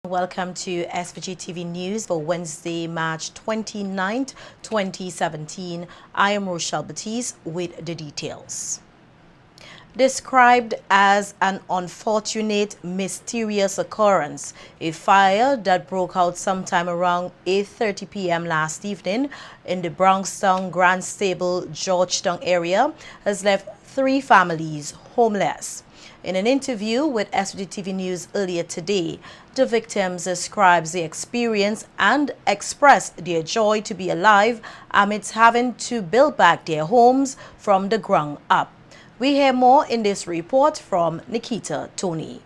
Welcome to SVG-TV News for Wednesday, March 29th, 2017. I am Rochelle Batiste with the details. Described as an unfortunate, mysterious occurrence, a fire that broke out sometime around 8:30 p.m. last evening in the Bronx Grand Stable, Georgetown area has left 3 families homeless. In an interview with SVG-TV News earlier today, the victims described the experience and expressed their joy to be alive amidst having to build back their homes from the ground up. We hear more in this report from Nikita Tony.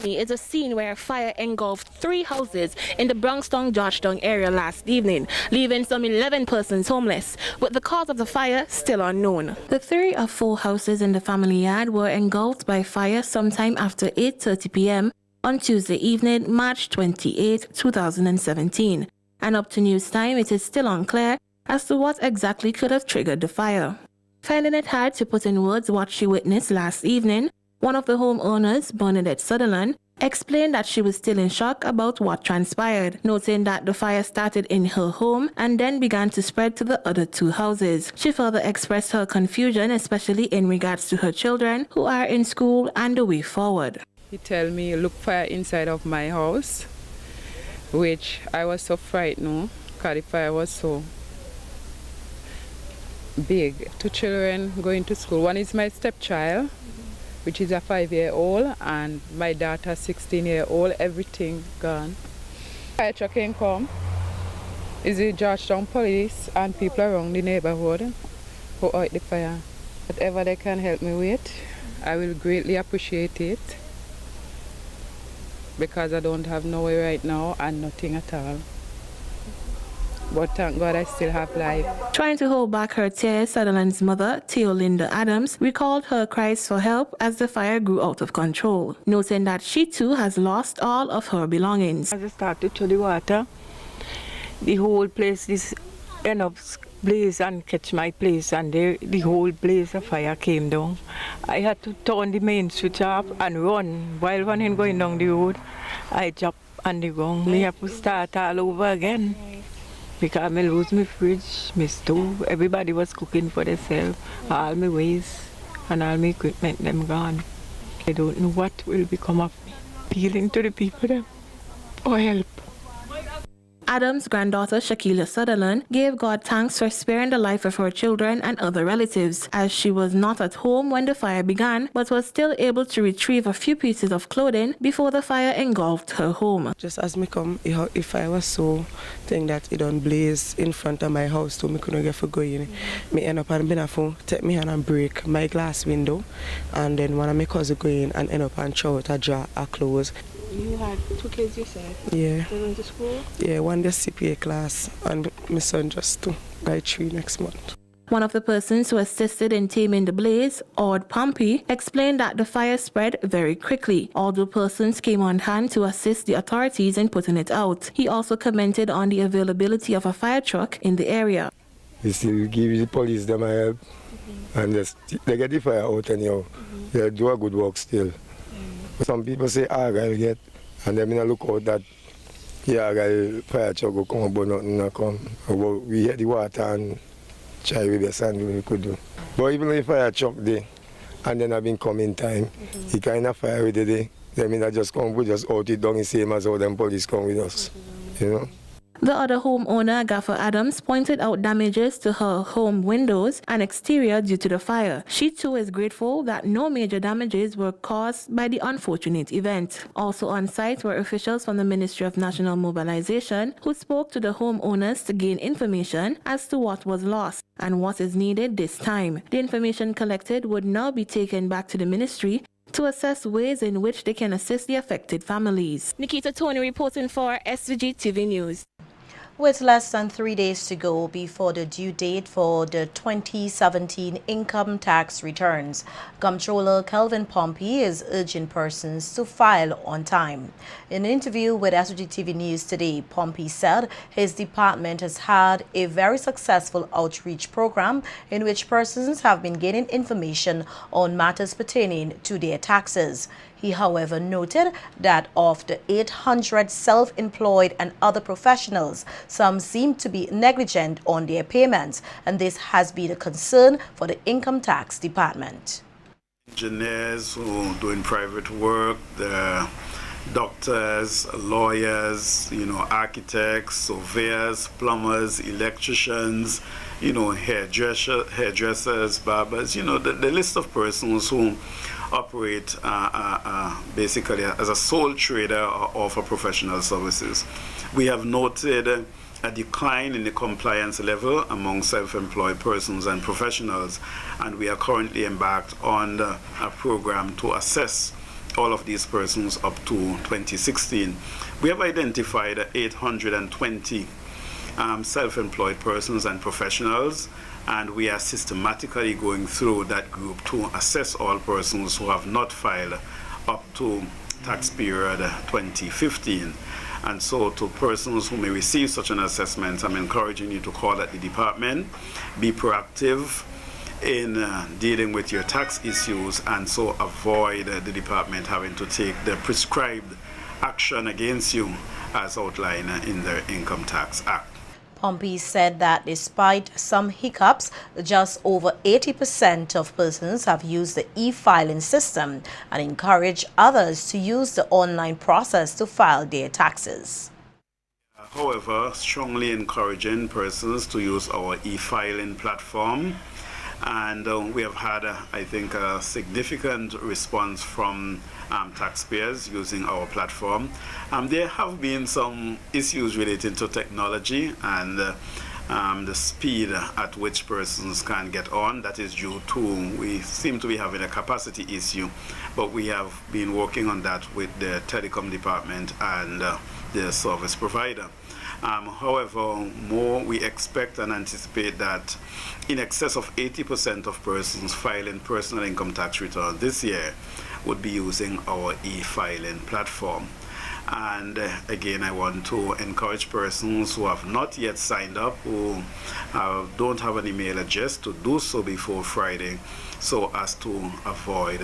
It's a scene where a fire engulfed 3 houses in the Bronx Georgetown area last evening, leaving some 11 persons homeless, with the cause of the fire still unknown. The 3 of 4 houses in the family yard were engulfed by fire sometime after 8:30 p.m. on Tuesday evening, March 28, 2017. And up to news time, it is still unclear as to what exactly could have triggered the fire. Finding it hard to put in words what she witnessed last evening, one of the homeowners, Bernadette Sutherland, explained that she was still in shock about what transpired, noting that the fire started in her home and then began to spread to the other 2 houses. She further expressed her confusion, especially in regards to her children who are in school and the way forward. He told me, look fire inside of my house, which I was so frightened because the fire was so big. 2 children going to school. One is my stepchild, which is a 5-year-old, and my daughter, 16-year-old, everything gone. Fire truck can come. Is the Georgetown police and people around the neighborhood who out the fire. Whatever they can help me with, I will greatly appreciate it, because I don't have nowhere right now and nothing at all. But thank God I still have life. Trying to hold back her tears, Sutherland's mother, Theolinda Adams, recalled her cries for help as the fire grew out of control, noting that she too has lost all of her belongings. As I started to the water, the whole place end up blaze and catch my place, and the whole blaze of fire came down. I had to turn the main switch off and run. While running going down the road, I jumped on the ground. Me have to start all over again. Because I lose my fridge, my stove, everybody was cooking for themselves, all my waste and all my equipment, them gone. I don't know what will become of me. Appealing to the people them for help. Adam's granddaughter, Shakila Sutherland, gave God thanks for sparing the life of her children and other relatives, as she was not at home when the fire began, but was still able to retrieve a few pieces of clothing before the fire engulfed her home. Just as me come, if I was so thing that it don't blaze in front of my house, so me couldn't get for going. Me end up and been phone, take me hand and break my glass window, and then one of my cousins go in and end up and throw out a jar of clothes. You had 2 kids, you said? Yeah. They went to school? Yeah, one just CPA class, and my son just 2, by 3 next month. One of the persons who assisted in taming the blaze, Ord Pompey, explained that the fire spread very quickly, although persons came on hand to assist the authorities in putting it out. He also commented on the availability of a fire truck in the area. We still give the police them a help, and they get the fire out anyhow. They do a good work still. Some people say Argyle get, and then I look out that Argyle fire truck will come, but nothing will come. But we get the water and try with the sand we could do. But even if fire truck there, and then I've been coming time, he kind of fire with the day. Then I just come, we just out it down the same as how them police come with us, you know. The other homeowner, Gaffer Adams, pointed out damages to her home windows and exterior due to the fire. She too is grateful that no major damages were caused by the unfortunate event. Also on site were officials from the Ministry of National Mobilization who spoke to the homeowners to gain information as to what was lost and what is needed this time. The information collected would now be taken back to the ministry to assess ways in which they can assist the affected families. Nikita Tony reporting for SVG-TV News. With less than 3 days to go before the due date for the 2017 income tax returns, Comptroller Kelvin Pompey is urging persons to file on time. In an interview with SVG-TV News today, Pompey said his department has had a very successful outreach program in which persons have been gaining information on matters pertaining to their taxes. He, however, noted that of the 800 self-employed and other professionals, some seem to be negligent on their payments, and this has been a concern for the Income Tax Department. Engineers who are doing private work, the doctors, lawyers, architects, surveyors, plumbers, electricians, hairdressers, barbers, the list of persons who operate basically as a sole trader or offer professional services. We have noted a decline in the compliance level among self-employed persons and professionals, and we are currently embarked on a program to assess all of these persons up to 2016. We have identified 820 self-employed persons and professionals, and we are systematically going through that group to assess all persons who have not filed up to tax period 2015. And so to persons who may receive such an assessment, I'm encouraging you to call at the department, be proactive in dealing with your tax issues, and so avoid the department having to take the prescribed action against you as outlined in the Income Tax Act. Pompey said that despite some hiccups, just over 80% of persons have used the e-filing system, and encourage others to use the online process to file their taxes. However, strongly encouraging persons to use our e-filing platform, and we have had, I think, a significant response from taxpayers using our platform. There have been some issues related to technology and the speed at which persons can get on. That is due to, we seem to be having a capacity issue, but we have been working on that with the telecom department and the service provider. However, we expect and anticipate that in excess of 80% of persons filing personal income tax return this year would be using our e-filing platform. And again, I want to encourage persons who have not yet signed up, who don't have an email address, to do so before Friday, so as to avoid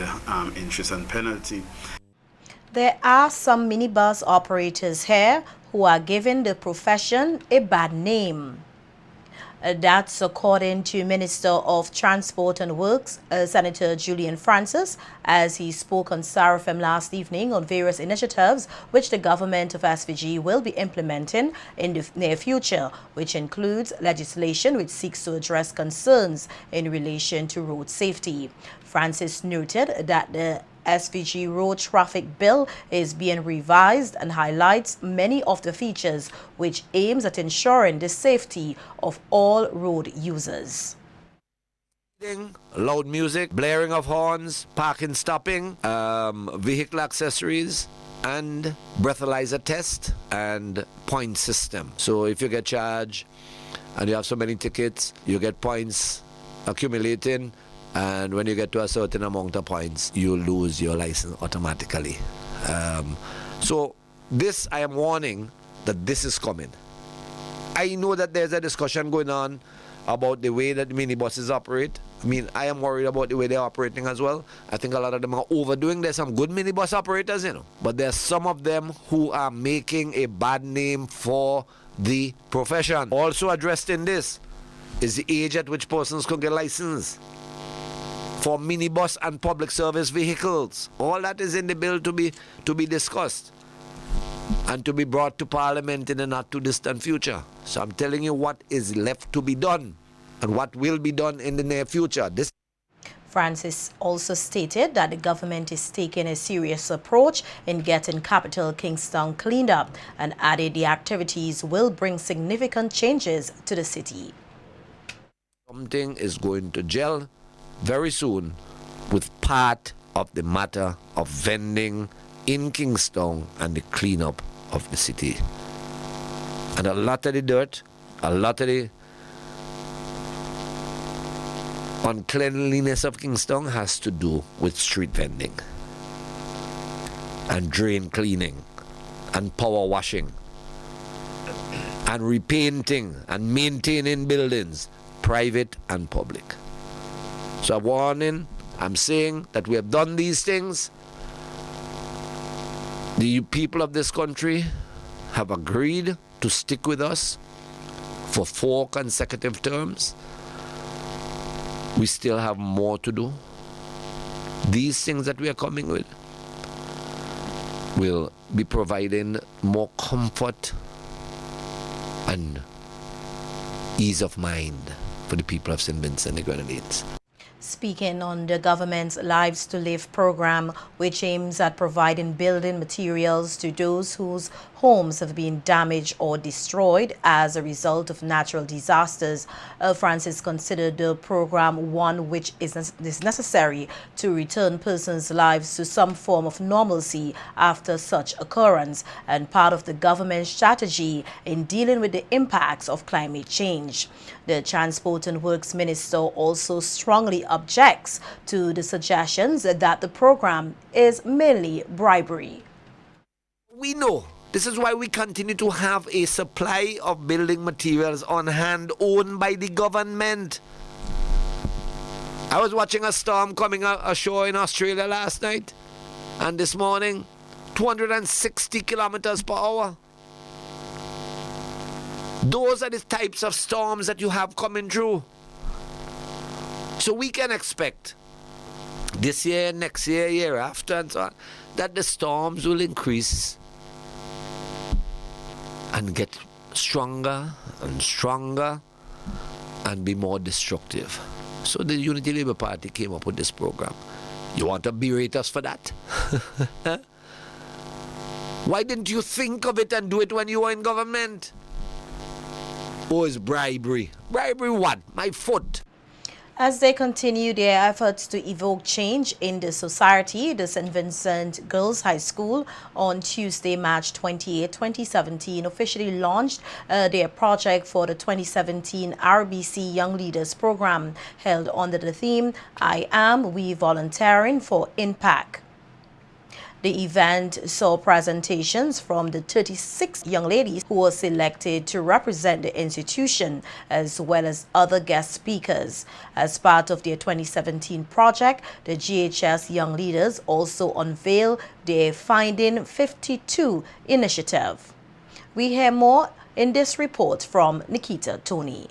interest and penalty. There are some minibus operators here who are giving the profession a bad name. That's according to Minister of Transport and Works, Senator Julian Francis, as he spoke on Star FM last evening on various initiatives which the government of SVG will be implementing in the near future, which includes legislation which seeks to address concerns in relation to road safety. Francis noted that the SVG Road Traffic Bill is being revised and highlights many of the features which aims at ensuring the safety of all road users. Loud music, blaring of horns, parking, stopping, vehicle accessories, and breathalyzer test and point system. So if you get charged and you have so many tickets, you get points accumulating, and when you get to a certain amount of points, you lose your license automatically. So this, I am warning that this is coming. I know that there's a discussion going on about the way that minibuses operate. I mean, I am worried about the way they're operating as well. I think a lot of them are overdoing. There's some good minibus operators, but there's some of them who are making a bad name for the profession. Also addressed in this is the age at which persons can get licensed for minibus and public service vehicles. All that is in the bill to be discussed and to be brought to Parliament in the not too distant future. So I'm telling you what is left to be done and what will be done in the near future. Francis also stated that the government is taking a serious approach in getting capital Kingstown cleaned up, and added the activities will bring significant changes to the city. Something is going to gel very soon with part of the matter of vending in Kingstown and the cleanup of the city. And a lot of the dirt, a lot of the uncleanliness of Kingstown has to do with street vending and drain cleaning and power washing and repainting and maintaining buildings, private and public. So I'm warning, I'm saying that we have done these things. The people of this country have agreed to stick with us for 4 consecutive terms. We still have more to do. These things that we are coming with will be providing more comfort and ease of mind for the people of St. Vincent and the Grenadines. Speaking on the government's Lives to Live program, which aims at providing building materials to those whose homes have been damaged or destroyed as a result of natural disasters, Francis considered the program one which is necessary to return persons' lives to some form of normalcy after such occurrence and part of the government's strategy in dealing with the impacts of climate change. The Transport and Works Minister also strongly objects to the suggestions that the program is mainly bribery. We know this is why we continue to have a supply of building materials on hand owned by the government. I was watching a storm coming ashore in Australia last night, and this morning 260 kilometers per hour. Those are the types of storms that you have coming through. So we can expect this year, next year, year after, and so on, that the storms will increase and get stronger and stronger and be more destructive. So the Unity Labour Party came up with this program. You want to berate us for that? Why didn't you think of it and do it when you were in government? Oh, it's bribery. Bribery what? My foot. As they continue their efforts to evoke change in the society, the St. Vincent Girls High School on Tuesday, March 28, 2017, officially launched their project for the 2017 RBC Young Leaders Program, held under the theme, I Am, We Volunteering for Impact. The event saw presentations from the 36 young ladies who were selected to represent the institution, as well as other guest speakers. As part of their 2017 project, the GHS Young Leaders also unveiled their Finding 52 initiative. We hear more in this report from Nikita Tony.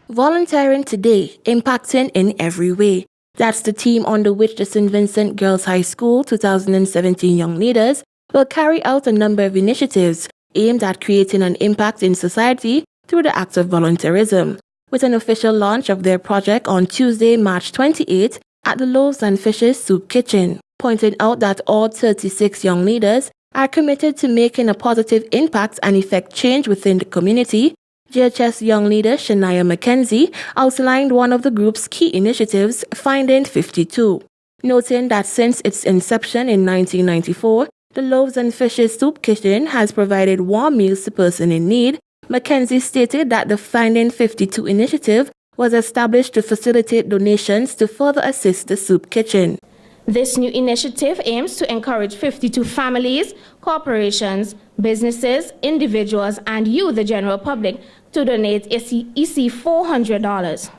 Volunteering today, impacting in every way. That's the theme under which the St. Vincent Girls High School 2017 Young Leaders will carry out a number of initiatives aimed at creating an impact in society through the act of volunteerism, with an official launch of their project on Tuesday, March 28 at the Loaves and Fishes Soup Kitchen, pointing out that all 36 young leaders are committed to making a positive impact and effect change within the community. GHS Young Leader Shania McKenzie outlined one of the group's key initiatives, Finding 52, noting that since its inception in 1994, the Loaves and Fishes Soup Kitchen has provided warm meals to persons in need. McKenzie stated that the Finding 52 initiative was established to facilitate donations to further assist the soup kitchen. This new initiative aims to encourage 52 families, corporations, businesses, individuals, and you, the general public, to donate EC $400.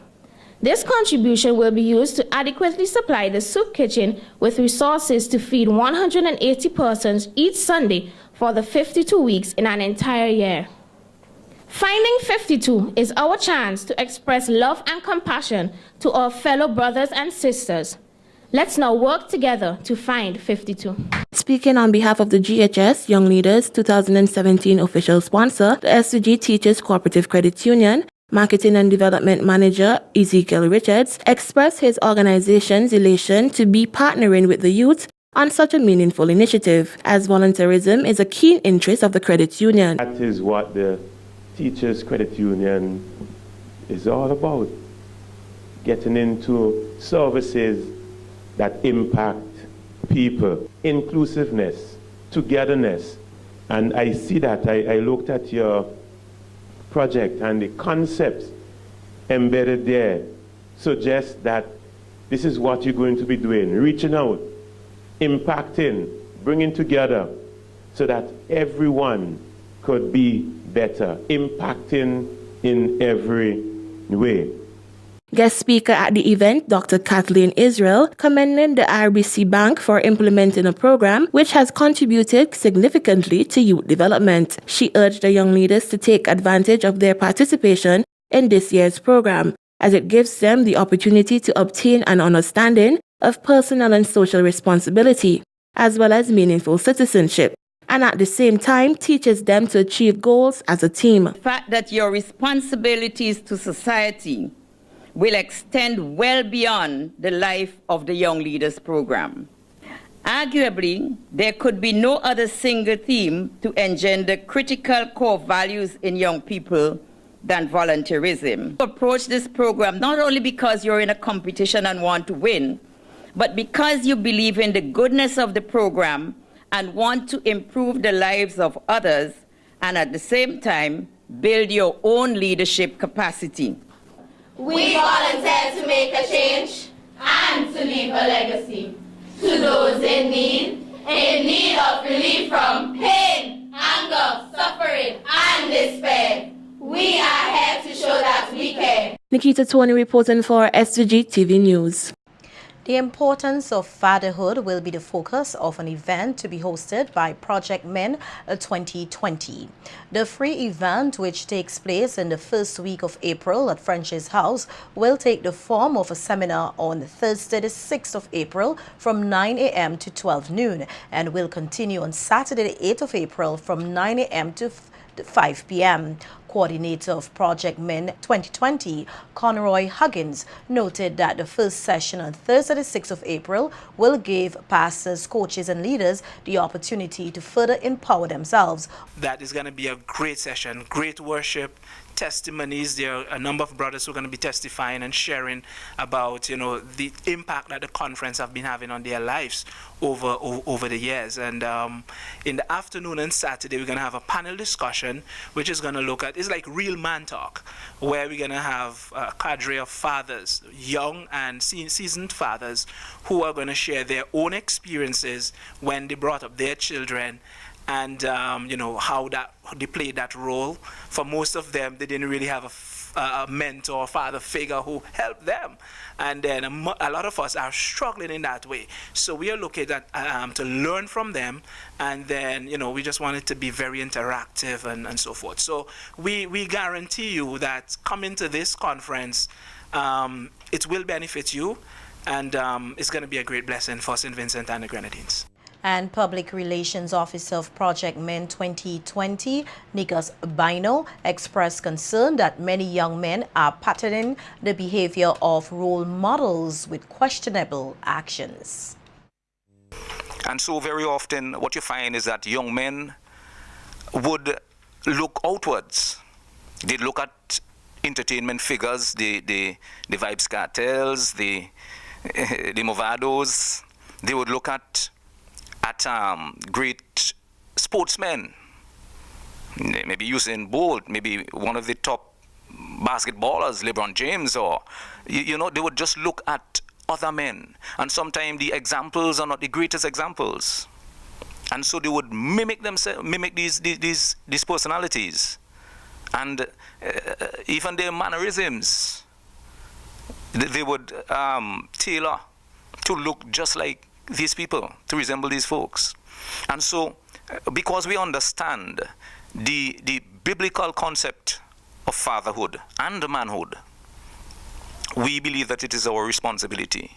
This contribution will be used to adequately supply the soup kitchen with resources to feed 180 persons each Sunday for the 52 weeks in an entire year. Finding 52 is our chance to express love and compassion to our fellow brothers and sisters. Let's now work together to find 52. Speaking on behalf of the GHS Young Leaders 2017 official sponsor, the SVG Teachers Cooperative Credit Union, Marketing and Development Manager Ezekiel Richards expressed his organization's elation to be partnering with the youth on such a meaningful initiative, as volunteerism is a keen interest of the credit union. That is what the Teachers Credit Union is all about, getting into services that impact people, inclusiveness, togetherness. And I see that. I looked at your project, and the concepts embedded there suggest that this is what you're going to be doing, reaching out, impacting, bringing together so that everyone could be better, impacting in every way. Guest speaker at the event, Dr. Kathleen Israel, commended the RBC Bank for implementing a program which has contributed significantly to youth development. She urged the young leaders to take advantage of their participation in this year's program, as it gives them the opportunity to obtain an understanding of personal and social responsibility, as well as meaningful citizenship, and at the same time teaches them to achieve goals as a team. The fact that your responsibilities to society will extend well beyond the life of the Young Leaders Program. Arguably, there could be no other single theme to engender critical core values in young people than volunteerism. Approach this program not only because you're in a competition and want to win, but because you believe in the goodness of the program and want to improve the lives of others, and at the same time, build your own leadership capacity. We volunteer to make a change and to leave a legacy to those in need of relief from pain, anger, suffering, and despair. We are here to show that we care. Nikita Tony reporting for SVG-TV News. The importance of fatherhood will be the focus of an event to be hosted by Project Men 2020. The free event, which takes place in the first week of April at French's House, will take the form of a seminar on Thursday, the 6th of April from 9 a.m. to 12 noon and will continue on Saturday, the 8th of April from 9 a.m. to 5 p.m. Coordinator of Project Men 2020, Conroy Huggins, noted that the first session on Thursday, the 6th of April, will give pastors, coaches, and leaders the opportunity to further empower themselves. That is going to be a great session, great worship, testimonies. There are a number of brothers who are going to be testifying and sharing about, the impact that the conference have been having on their lives over the years. And in the afternoon and Saturday, we're going to have a panel discussion, which is going to look at, it's like real man talk, where we're going to have a cadre of fathers, young and seasoned fathers, who are going to share their own experiences when they brought up their children, and how they played that role. For most of them, they didn't really have a mentor or father figure who helped them, and then a lot of us are struggling in that way. So we are looking at to learn from them, and then we just want it to be very interactive and so forth. So we guarantee you that coming to this conference, it will benefit you, and it's going to be a great blessing for St. Vincent and the Grenadines. And Public Relations Officer of Project Men 2020, Nicholas Bino, expressed concern that many young men are patterning the behavior of role models with questionable actions. And so very often what you find is that young men would look outwards. They look at entertainment figures, the Vibes Cartels, the Movados. They would look at great sportsmen, maybe Usain Bolt, maybe one of the top basketballers, LeBron James, or they would just look at other men, and sometimes the examples are not the greatest examples, and so they would mimic these personalities, and even their mannerisms they would tailor to look just like these people, to resemble these folks. And so because we understand the biblical concept of fatherhood and manhood, we believe that it is our responsibility.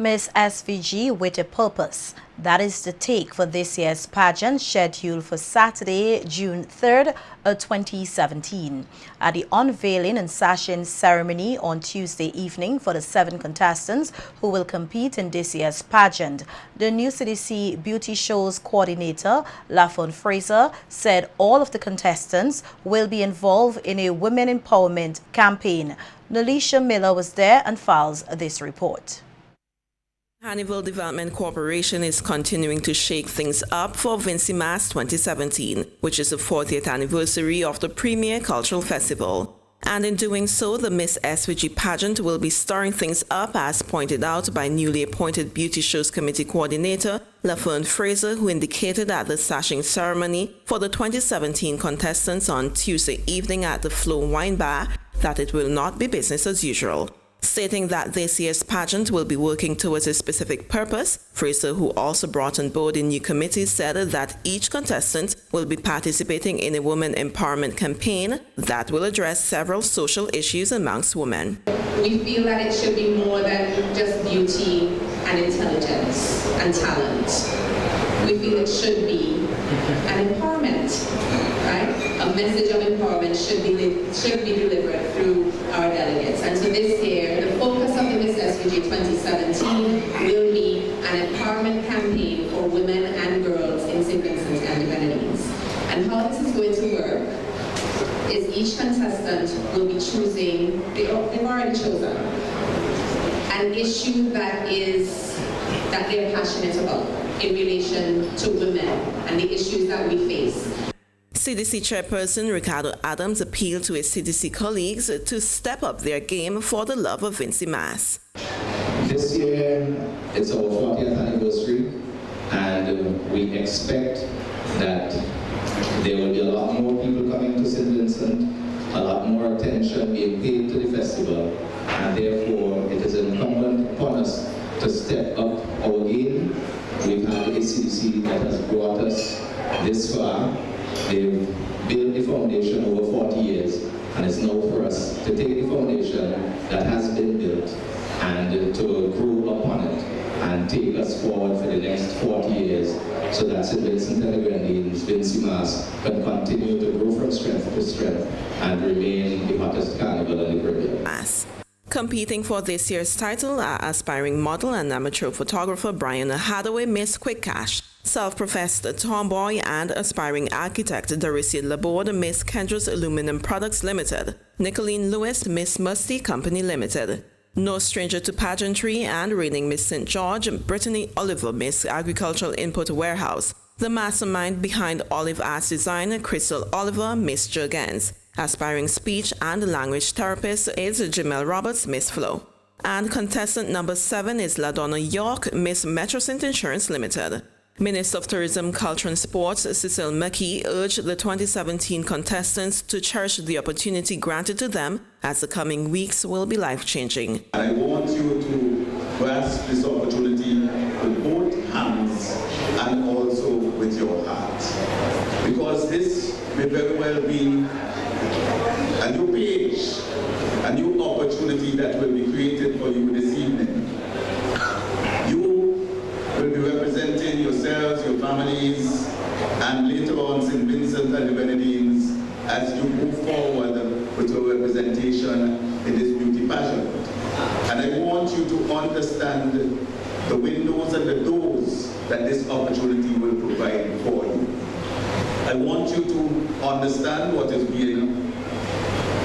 Miss SVG with a purpose. That is the take for this year's pageant, scheduled for Saturday, June 3rd, 2017. At the unveiling and sashing ceremony on Tuesday evening for the 7 contestants who will compete in this year's pageant, the New CDC Beauty Show's coordinator, Lafon Fraser, said all of the contestants will be involved in a women empowerment campaign. Nalisha Miller was there and files this report. Hannibal Development Corporation is continuing to shake things up for Vincimas 2017, which is the 40th anniversary of the premier cultural festival. And in doing so, the Miss SVG pageant will be stirring things up, as pointed out by newly appointed Beauty Shows Committee Coordinator LaFern Fraser, who indicated at the sashing ceremony for the 2017 contestants on Tuesday evening at the Flow Wine Bar that it will not be business as usual. Stating that this year's pageant will be working towards a specific purpose, Fraser, who also brought on board a new committee, said that each contestant will be participating in a women empowerment campaign that will address several social issues amongst women. We feel that it should be more than just beauty and intelligence and talent. We feel it should be an empowerment, right? A message of empowerment should be delivered through our delegates. And so this year, the focus of the Miss SVG 2017 will be an empowerment campaign for women and girls in St. Vincent and the Grenadines. And how this is going to work is each contestant will be choosing, they've already chosen, an issue that they're passionate about in relation to women and the issues that we face. CDC Chairperson Ricardo Adams appealed to his CDC colleagues to step up their game for the love of Vincy Mas. This year, it's our 40th anniversary, and we expect that there will be a lot more people coming to St. Vincent, a lot more attention being paid to the festival, and therefore it is incumbent upon us to step up our game. We've had a CDC that has brought us this far. They've built the foundation over 40 years, and it's now for us to take the foundation that has been built and to grow upon it and take us forward for the next 40 years so that St. Vincent and the Grenadines, Vincy Mas, can continue to grow from strength to strength and remain the hottest carnival in the Caribbean. Competing for this year's title are aspiring model and amateur photographer Brian Hadaway, Miss Quick Cash, self-professed tomboy and aspiring architect Darissa Laborde, Miss Kendra's Aluminum Products Limited, Nicolene Lewis, Miss Musty Company Limited. No stranger to pageantry and reigning Miss St. George, Brittany Oliver, Miss Agricultural Input Warehouse. The mastermind behind Olive Arts Design, Crystal Oliver, Miss Jurgens. Aspiring speech and language therapist is Jamel Roberts, Miss Flo. And contestant number 7 is LaDonna York, Miss Metrocent Insurance Limited. Minister of Tourism, Culture and Sports, Cecile McKee, urged the 2017 contestants to cherish the opportunity granted to them, as the coming weeks will be life-changing. I want you to grasp this opportunity with both hands and also with your heart, because this may very well be a new page, a new opportunity that will be created for you this evening. You will be representing yourselves, your families, and later on St. Vincent and the Grenadines as you move forward with your representation in this beauty pageant. And I want you to understand the windows and the doors that this opportunity will provide for you. I want you to understand what is being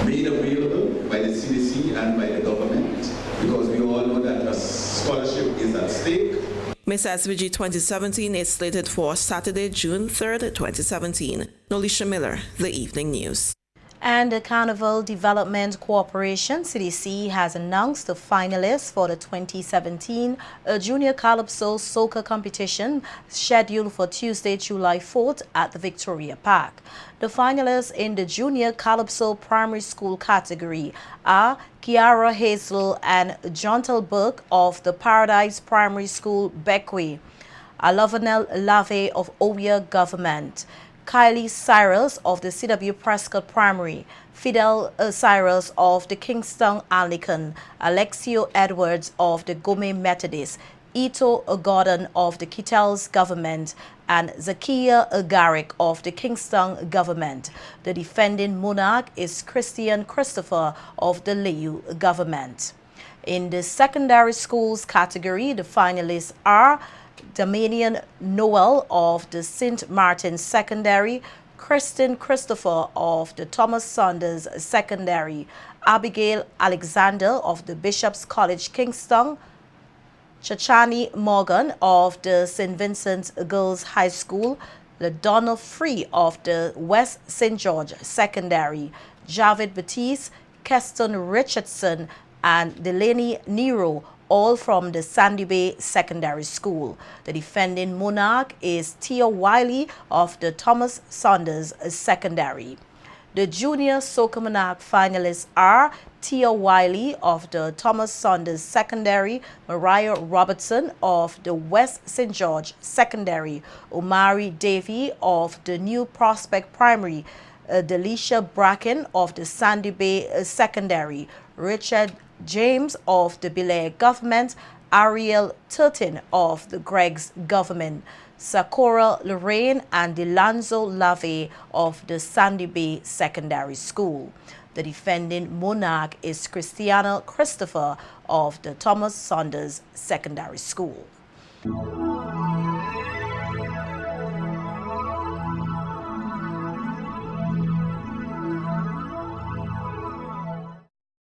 made available by the CDC and by the government, because we all know that a scholarship is at stake. Miss SVG 2017 is slated for Saturday, June 3rd, 2017. Nolisha Miller, The Evening News. And the Carnival Development Corporation, CDC, has announced the finalists for the 2017 Junior Calypso Soca Competition scheduled for Tuesday, July 4th at the Victoria Park. The finalists in the Junior Calypso Primary School category are Kiara Hazel and Jontel Burke of the Paradise Primary School, Bequia, Alavanel Lave of Oya Government, Kylie Cyrus of the CW Prescott Primary, Fidel Cyrus of the Kingston Anglican, Alexio Edwards of the Gome Methodist, Ito Gordon of the Kittels Government, and Zakia Garrick of the Kingston Government. The defending monarch is Christian Christopher of the Leyu Government. In the secondary schools category, the finalists are Damanian Noel of the St. Martin's Secondary, Kristen Christopher of the Thomas Saunders Secondary, Abigail Alexander of the Bishop's College Kingston, Chachani Morgan of the St. Vincent's Girls High School, LaDonna Free of the West St. George Secondary, Javid Batiste, Keston Richardson, and Delaney Nero, all from the Sandy Bay Secondary School. The defending monarch is Tia Wiley of the Thomas Saunders Secondary. The junior Soca Monarch finalists are Tia Wiley of the Thomas Saunders Secondary, Mariah Robertson of the West St. George Secondary, Omari Davey of the New Prospect Primary, Delisha Bracken of the Sandy Bay Secondary, Richard James of the Belair Government, Ariel Turton of the Greg's Government, Sakura Lorraine and Delanzo Lave of the Sandy Bay Secondary School. The defending monarch is Christiana Christopher of the Thomas Saunders Secondary School.